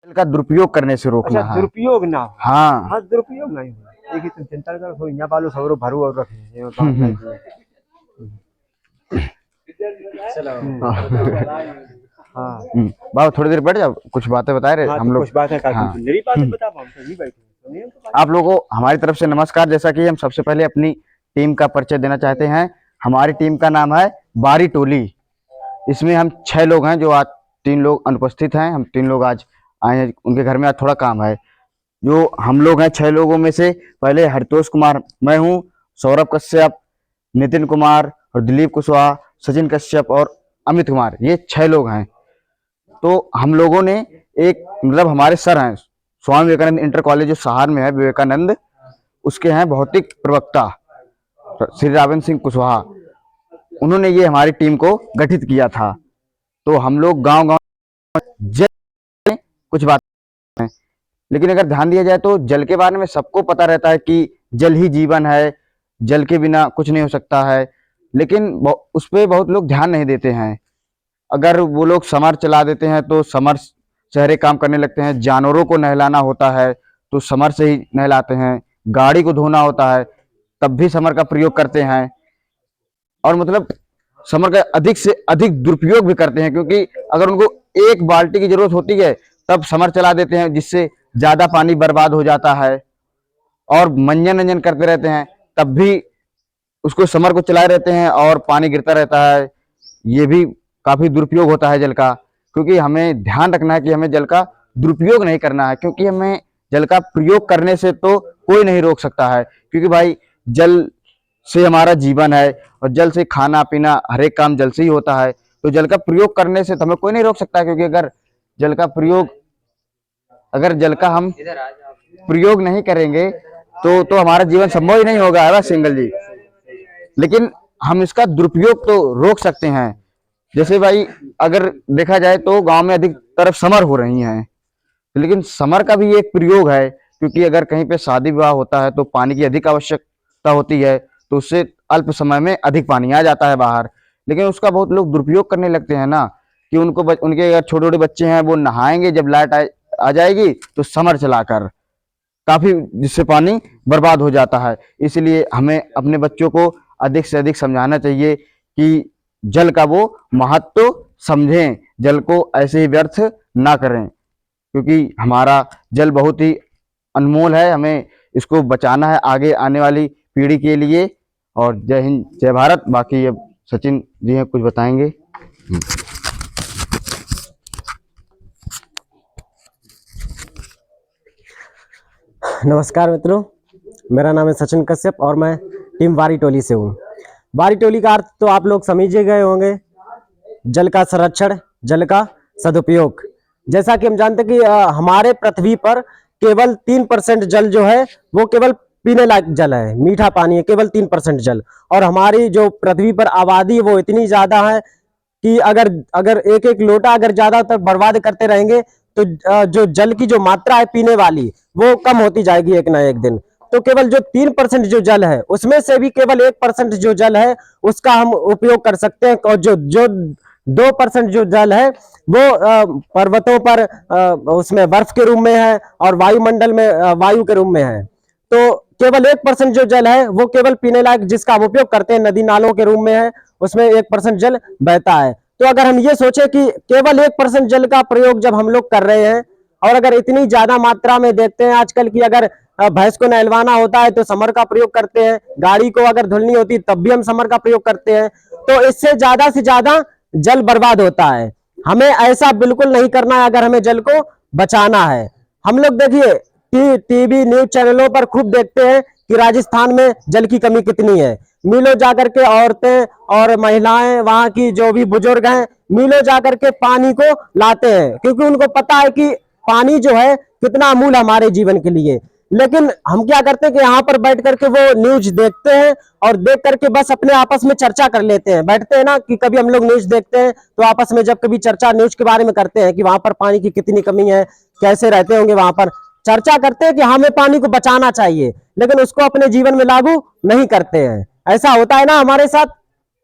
जल का दुरुपयोग करने से रोकना अच्छा, है। दुरुपयोग ना हो। हाँ हाँ, दुरुपयोग नहीं हो। एक ही तुम चिंता कर हो यहाँ बालू सगरो भरू और रखे ये बात नहीं हाँ बाबा थोड़ी देर बैठ जाओ, कुछ बातें बता रहे हाँ, हम तो लोग। कुछ बात है हाँ मेरी बातें बता, हम तो नहीं बैठे सुनिए हम तो आप लोगों को हमारी तरफ से नमस्कार। जैसा कि हम सबसे पहले अपनी टीम का परिचय देना चाहते हैं। हमारी टीम का नाम है बारी टोली। इसमें हम 6 लोग हैं, जो आज 3 लोग अनुपस्थित हैं। हम 3 लोग आज आए हैं, उनके घर में आज थोड़ा काम है। जो हम लोग हैं 6 लोगों में से पहले हरितोष कुमार मैं हूँ, सौरभ कश्यप, नितिन कुमार और दिलीप कुशवाहा, सचिन कश्यप और अमित कुमार, ये 6 लोग हैं। तो हम लोगों ने एक मतलब हमारे सर हैं स्वामी विवेकानंद इंटर कॉलेज जो सहार में है, विवेकानंद, उसके हैं भौतिक प्रवक्ता श्री रावण सिंह कुशवाहा। उन्होंने ये हमारी टीम को गठित किया था। तो हम लोग गांव गांव जल कुछ बात हैं, लेकिन अगर ध्यान दिया जाए तो जल के बारे में सबको पता रहता है कि जल ही जीवन है, जल के बिना कुछ नहीं हो सकता है, लेकिन उस पर बहुत लोग ध्यान नहीं देते हैं। अगर वो लोग समर चला देते हैं तो समर शहरे काम करने लगते हैं। जानवरों को नहलाना होता है तो समर से ही नहलाते हैं। गाड़ी को धोना होता है तब भी समर का प्रयोग करते हैं। और मतलब समर का अधिक से अधिक दुरुपयोग भी करते हैं, क्योंकि अगर उनको 1 बाल्टी की जरूरत होती है तब समर चला देते हैं, जिससे ज्यादा पानी बर्बाद हो जाता है। और मंजन अंजन करते रहते हैं तब भी उसको समर को चलाए रहते हैं और पानी गिरता रहता है। ये भी काफी दुरुपयोग होता है जल का, क्योंकि हमें ध्यान रखना है कि हमें जल का दुरुपयोग नहीं करना है, क्योंकि हमें जल का प्रयोग करने से तो कोई नहीं रोक सकता है। क्योंकि भाई जल से हमारा जीवन है और जल से खाना पीना हर एक काम जल से ही होता है। तो जल का प्रयोग करने से तो हमें कोई नहीं रोक सकता है, क्योंकि अगर जल का हम प्रयोग नहीं करेंगे तो हमारा जीवन संभव ही नहीं होगा, है सिंगल जी। लेकिन हम इसका दुरुपयोग तो रोक सकते हैं। जैसे भाई अगर देखा जाए तो गांव में अधिक तरफ समर हो रही हैं, लेकिन समर का भी एक प्रयोग है, क्योंकि अगर कहीं पे शादी विवाह होता है तो पानी की अधिक आवश्यकता होती है, तो उससे अल्प समय में अधिक पानी आ जाता है बाहर। लेकिन उसका बहुत लोग दुरुपयोग करने लगते हैं ना, कि उनके अगर छोटे छोटे बच्चे हैं वो नहाएंगे जब लाइट आ जाएगी तो समर चलाकर, काफी जिससे पानी बर्बाद हो जाता है। इसलिए हमें अपने बच्चों को अधिक से अधिक समझाना चाहिए कि जल का वो महत्व समझें, जल को ऐसे ही व्यर्थ ना करें, क्योंकि हमारा जल बहुत ही अनमोल है। हमें इसको बचाना है आगे आने वाली पीढ़ी के लिए। और जय हिंद जय भारत। बाकी अब सचिन जी हैं, कुछ बताएंगे। नमस्कार मित्रों, मेरा नाम है सचिन कश्यप और मैं टीम बारी टोली से हूँ। बारी टोली का अर्थ तो आप लोग समझ गए होंगे, जल का संरक्षण, जल का सदुपयोग। जैसा कि हम जानते हैं कि हमारे पृथ्वी पर केवल 3% जल जो है वो केवल पीने लायक जल है, मीठा पानी है, केवल 3% जल। और हमारी जो पृथ्वी पर आबादी है वो इतनी ज्यादा है कि अगर एक एक लोटा अगर ज्यादातर बर्बाद करते रहेंगे तो जो जल की जो मात्रा है पीने वाली वो कम होती जाएगी एक ना एक दिन। तो केवल जो 3% जो जल है उसमें से भी केवल 1% जो जल है उसका हम उपयोग कर सकते हैं। और जो 2% जो जल है वो पर्वतों पर उसमें बर्फ के रूप में है और वायुमंडल में वायु के रूप में है। तो केवल 1% जो जल है वो केवल पीने लायक जिसका हम उपयोग करते हैं नदी नालों के रूप में है, उसमें 1% जल बहता है। तो अगर हम ये सोचे कि केवल 1% जल का प्रयोग जब हम लोग कर रहे हैं, और अगर इतनी ज्यादा मात्रा में देखते हैं आजकल की, अगर भैंस को नहलवाना होता है तो समर का प्रयोग करते हैं, गाड़ी को अगर धुलनी होती है तब भी हम समर का प्रयोग करते हैं। तो इससे ज्यादा जल बर्बाद होता है। हमें ऐसा बिल्कुल नहीं करना है अगर हमें जल को बचाना है। हम लोग देखिए टीवी न्यूज चैनलों पर खूब देखते हैं कि राजस्थान में जल की कमी कितनी है। मीलों जाकर के औरतें और महिलाएं, वहां की जो भी बुजुर्ग हैं, मीलों जाकर के पानी को लाते हैं, क्योंकि उनको पता है कि पानी जो है कितना अमूल्य हमारे जीवन के लिए। लेकिन हम क्या करते हैं कि यहाँ पर बैठ करके वो न्यूज देखते हैं और देख करके बस अपने आपस में चर्चा कर लेते हैं। बैठते हैं ना कि कभी हम लोग न्यूज देखते हैं तो आपस में जब कभी चर्चा न्यूज के बारे में करते हैं कि वहां पर पानी की कितनी कमी है, कैसे रहते होंगे, वहां पर चर्चा करते हैं कि हमें पानी को बचाना चाहिए, लेकिन उसको अपने जीवन में लागू नहीं करते हैं। ऐसा होता है ना हमारे साथ।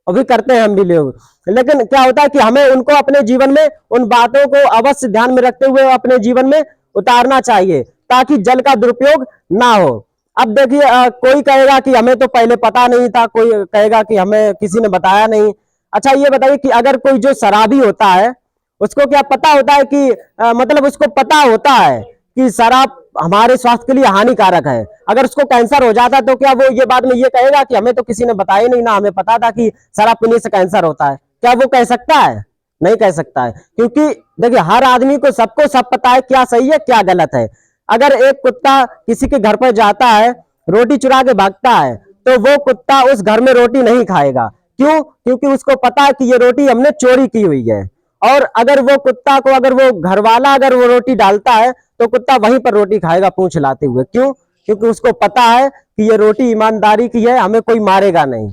और भी करते हैं हम भी लोग। लेकिन क्या होता है कि हमें उनको अपने जीवन में उन बातों को अवश्य ध्यान में रखते हुए अपने जीवन में उतारना चाहिए, ताकि जल का दुरुपयोग ना हो। अब देखिए कोई कहेगा कि हमें तो पहले पता नहीं था, कोई कहेगा कि हमें किसी ने बताया नहीं। अच्छा ये बताइए कि अगर कोई जो शराबी होता है उसको क्या पता होता है कि मतलब उसको पता होता है कि शराब हमारे स्वास्थ्य के लिए हानिकारक है, अगर उसको कैंसर हो जाता तो क्या वो ये बाद में ये कहेगा कि हमें तो किसी ने बताया नहीं, ना हमें पता था कि शराब पीने से कैंसर होता है? क्या वो कह सकता है? नहीं कह सकता है, क्योंकि देखिए हर आदमी को सबको सब पता है क्या सही है क्या गलत है। अगर एक कुत्ता किसी के घर पर जाता है, रोटी चुरा के भागता है, तो वो कुत्ता उस घर में रोटी नहीं खाएगा। क्यों? क्योंकि उसको पता है कि ये रोटी हमने चोरी की हुई है। और अगर वो कुत्ता को अगर वो घर वाला अगर वो रोटी डालता है तो कुत्ता वहीं पर रोटी खाएगा पूंछ हिलाते हुए। क्यों? क्योंकि उसको पता है कि ये रोटी ईमानदारी की है, हमें कोई मारेगा नहीं।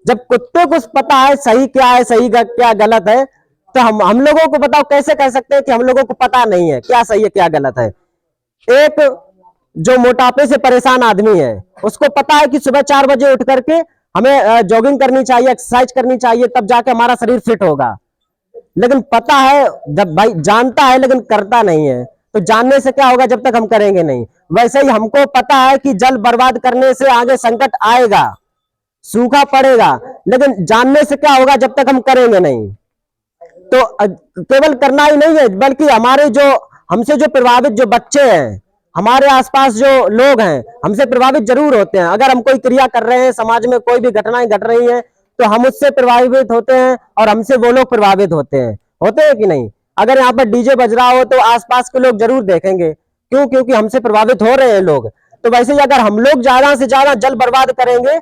जब कुत्ते को पता है सही क्या है सही क्या गलत है, तो हम लोगों को बताओ कैसे कह सकते हैं कि हम लोगों को पता नहीं है क्या सही है क्या गलत है? एक जो मोटापे से परेशान आदमी है उसको पता है कि सुबह 4 बजे उठ करके हमें जॉगिंग करनी चाहिए, एक्सरसाइज करनी चाहिए, तब जाके हमारा शरीर फिट होगा। लेकिन पता है, जब भाई जानता है लेकिन करता नहीं है, तो जानने से क्या होगा जब तक हम करेंगे नहीं। वैसे ही हमको पता है कि जल बर्बाद करने से आगे संकट आएगा, सूखा पड़ेगा, लेकिन जानने से क्या होगा जब तक हम करेंगे नहीं। तो केवल करना ही नहीं है, बल्कि हमारे जो हमसे जो प्रभावित जो बच्चे हैं, हमारे आसपास जो लोग हैं, हमसे प्रभावित जरूर होते हैं। अगर हम कोई क्रिया कर रहे हैं, समाज में कोई भी घटनाएं घट रही हैं, तो हम उससे प्रभावित होते हैं और हमसे वो लोग प्रभावित होते हैं कि नहीं? अगर यहाँ पर डीजे बज रहा हो तो आसपास के लोग जरूर देखेंगे। क्यों? क्योंकि हमसे प्रभावित हो रहे हैं लोग। तो वैसे ही अगर हम लोग ज्यादा से ज्यादा जल बर्बाद करेंगे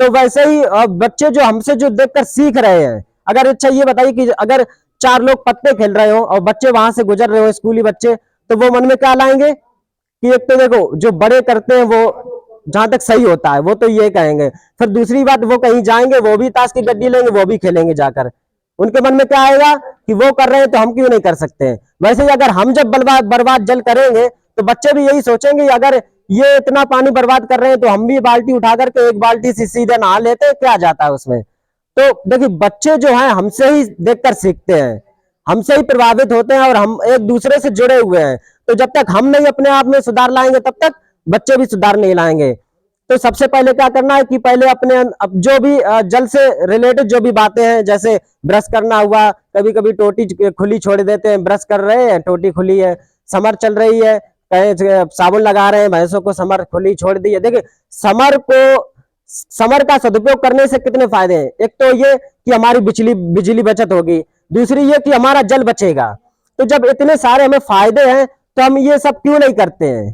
तो वैसे ही बच्चे जो हमसे जो देखकर सीख रहे हैं, अगर अच्छा ये बताइए कि अगर 4 लोग पत्ते खेल रहे हो और बच्चे वहां से गुजर रहे हो, स्कूली बच्चे, तो वो मन में क्या लाएंगे कि एक तो देखो जो बड़े करते हैं वो जहां तक सही होता है वो तो ये कहेंगे, फिर दूसरी बात वो कहीं जाएंगे वो भी ताश की गड्डी लेंगे वो भी खेलेंगे जाकर। उनके मन में क्या आएगा कि वो कर रहे हैं तो हम क्यों नहीं कर सकते हैं। वैसे ही अगर हम जब बर्बाद जल करेंगे तो बच्चे भी यही सोचेंगे, अगर ये इतना पानी बर्बाद कर रहे हैं तो हम भी बाल्टी उठा करके एक बाल्टी से सीधे नहा लेते, क्या जाता है उसमें। तो देखिए बच्चे जो हैं हमसे ही देखकर सीखते हैं, हमसे ही प्रभावित होते हैं और हम एक दूसरे से जुड़े हुए हैं। तो जब तक हम नहीं अपने आप में सुधार लाएंगे तब तक बच्चे भी सुधार नहीं लाएंगे। तो सबसे पहले क्या करना है कि पहले अपने अब जो भी जल से रिलेटेड जो भी बातें हैं, जैसे ब्रश करना हुआ, कभी कभी टोटी खुली छोड़ देते हैं, ब्रश कर रहे हैं टोटी खुली है, समर चल रही है, कहीं साबुन लगा रहे हैं भैंसों को, समर खुली छोड़ दी है। देखिए समर का सदुपयोग करने से कितने फायदे हैं। एक तो ये कि हमारी बिजली बचत होगी, दूसरी ये कि हमारा जल बचेगा। तो जब इतने सारे हमें फायदे हैं तो हम ये सब क्यों नहीं करते हैं?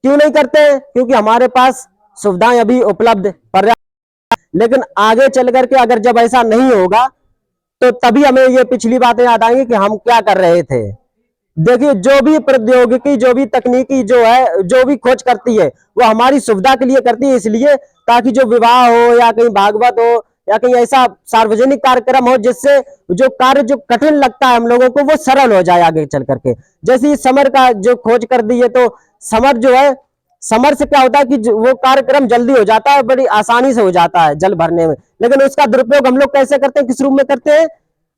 क्यों नहीं करते हैं? क्योंकि हमारे पास सुविधाएं अभी उपलब्ध पर्याप्त, लेकिन आगे चल करके अगर जब ऐसा नहीं होगा तो तभी हमें ये पिछली बातें याद आएंगी कि हम क्या कर रहे थे। देखिए जो भी प्रौद्योगिकी जो भी तकनीकी जो है जो भी खोज करती है वो हमारी सुविधा के लिए करती है, इसलिए ताकि जो विवाह हो या कहीं भागवत हो या कहीं ऐसा सार्वजनिक कार्यक्रम हो जिससे जो कार्य जो कठिन लगता है हम लोगों को वो सरल हो जाए आगे चल करके। जैसे समर का जो खोज कर दी है तो समर जो है, समर से क्या होता है कि वो कार्यक्रम जल्दी हो जाता है, बड़ी आसानी से हो जाता है जल भरने में। लेकिन उसका दुरुपयोग हम लोग कैसे करते हैं, किस रूप में करते हैं?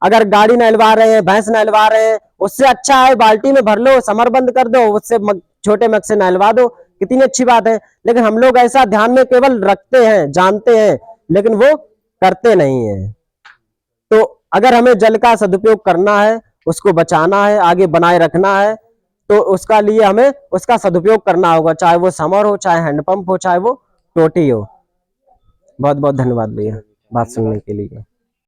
अगर गाड़ी नहलवा रहे हैं, भैंस नहलवा रहे हैं, उससे अच्छा है बाल्टी में भर लो, समर बंद कर दो, उससे छोटे मग से नहलवा दो, कितनी अच्छी बात है। लेकिन हम लोग ऐसा ध्यान में केवल रखते हैं, जानते हैं, लेकिन वो करते नहीं है। तो अगर हमें जल का सदुपयोग करना है, उसको बचाना है, आगे बनाए रखना है, तो उसका लिए हमें उसका सदुपयोग करना होगा, चाहे वो समर हो, चाहे हैंडपंप हो, चाहे वो टोटी हो। बहुत बहुत धन्यवाद भैया बात सुनने के लिए।